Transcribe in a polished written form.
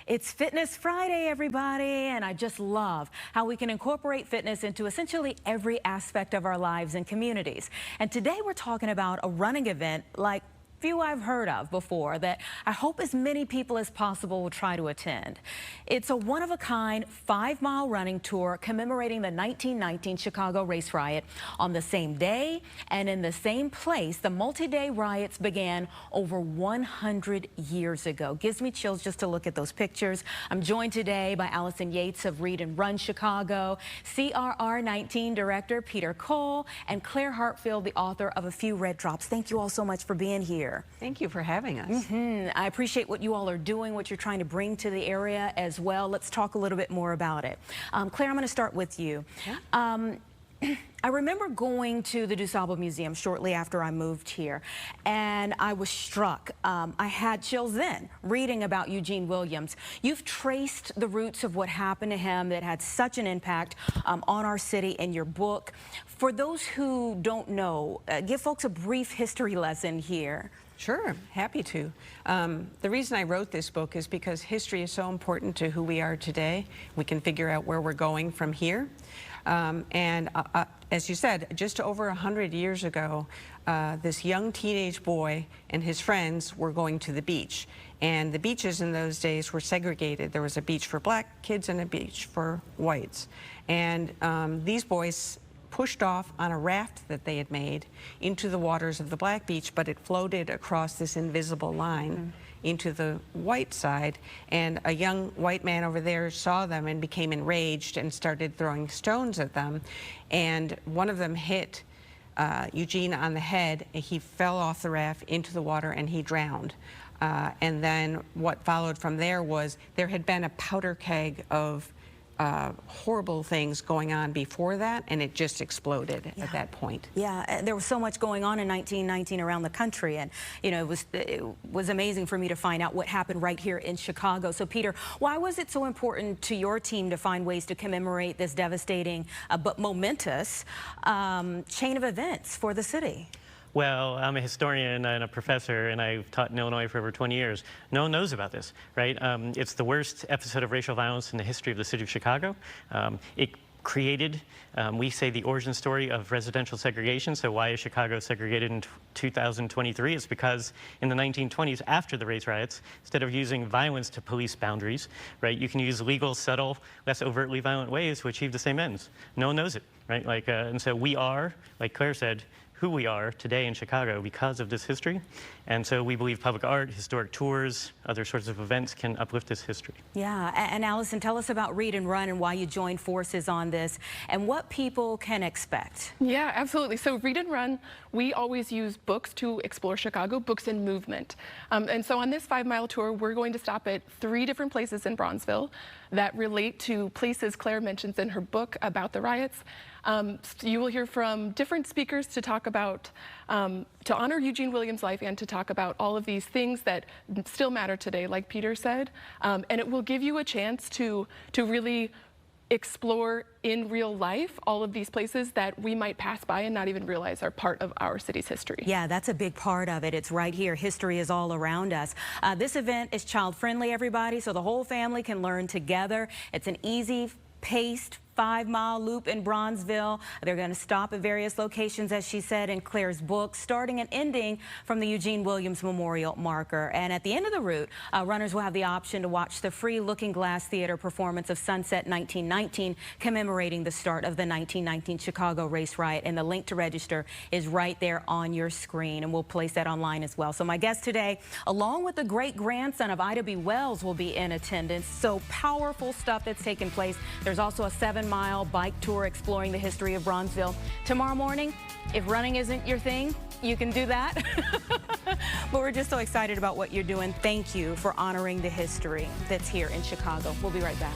It's Fitness Friday, everybody, and I just love how we can incorporate fitness into essentially every aspect of our lives and communities. And today we're talking about a running event like few I've heard of before that I hope as many people as possible will try to attend. It's a one-of-a-kind 5-mile running tour commemorating the 1919 Chicago Race Riot. On the same day and in the same place, the multi-day riots began over 100 years ago. Gives me chills just to look at those pictures. I'm joined today by Allison Yates of Read and Run Chicago, CRR 19 Director Peter Cole, and Claire Hartfield, the author of A Few Red Drops. Thank you all so much for being here. Thank you for having us. I appreciate what you all are doing, what you're trying to bring to the area as well. Let's talk a little bit more about it. Claire, I'm going to start with you. Okay. I remember going to the DuSable Museum shortly after I moved here, and I was struck. I had chills then, reading about Eugene Williams. You've traced the roots of what happened to him that had such an impact on our city in your book. For those who don't know, give folks a brief history lesson here. Sure, happy to. The reason I wrote this book is because history is so important to who we are today. We can figure out where we're going from here. As you said, just over 100 years ago, this young teenage boy and his friends were going to the beach. And the beaches in those days were segregated. There was a beach for black kids and a beach for whites. And these boys pushed off on a raft that they had made into the waters of the black beach, but it floated across this invisible line into the white side, and a young white man over there saw them and became enraged and started throwing stones at them, and one of them hit Eugene on the head, and he fell off the raft into the water and he drowned. And then what followed from there was there had been a powder keg of horrible things going on before that, and it just exploded at that point. Yeah, there was so much going on in 1919 around the country, and you know, it was amazing for me to find out what happened right here in Chicago. So Peter, why was it so important to your team to find ways to commemorate this devastating but momentous chain of events for the city? Well, I'm a historian and a professor, and I've taught in Illinois for over 20 years. No one knows about this, right? It's the worst episode of racial violence in the history of the city of Chicago. It created, we say, the origin story of residential segregation. So why is Chicago segregated in 2023? It's because in the 1920s, after the race riots, instead of using violence to police boundaries, right, you can use legal, subtle, less overtly violent ways to achieve the same ends. No one knows it, right? And so we are, like Claire said, who we are today in Chicago because of this history. And so we believe public art, historic tours, other sorts of events can uplift this history. Yeah, and Allison, tell us about Read and Run and why you joined forces on this and what people can expect. Yeah, absolutely. So Read and Run, we always use books to explore Chicago, books and movement. And so on this 5-mile tour, we're going to stop at 3 different places in Bronzeville that relate to places Claire mentions in her book about the riots. You will hear from different speakers to talk about, to honor Eugene Williams' life and to talk about all of these things that still matter today, like Peter said. And it will give you a chance to really explore in real life all of these places that we might pass by and not even realize are part of our city's history. Yeah, that's a big part of it. It's right here. History is all around us. This event is child-friendly, everybody, so the whole family can learn together. It's an easy-paced 5-mile loop in Bronzeville. They're going to stop at various locations, as she said in Claire's book, starting and ending from the Eugene Williams Memorial marker. And at the end of the route, runners will have the option to watch the free Looking Glass Theater performance of Sunset 1919, commemorating the start of the 1919 Chicago Race Riot. And the link to register is right there on your screen, and we'll place that online as well. So my guest today, along with the great-grandson of Ida B. Wells, will be in attendance. So powerful stuff that's taken place. There's also a 7-mile bike tour exploring the history of Bronzeville. Tomorrow morning, if running isn't your thing, you can do that. But we're just so excited about what you're doing. Thank you for honoring the history that's here in Chicago. We'll be right back.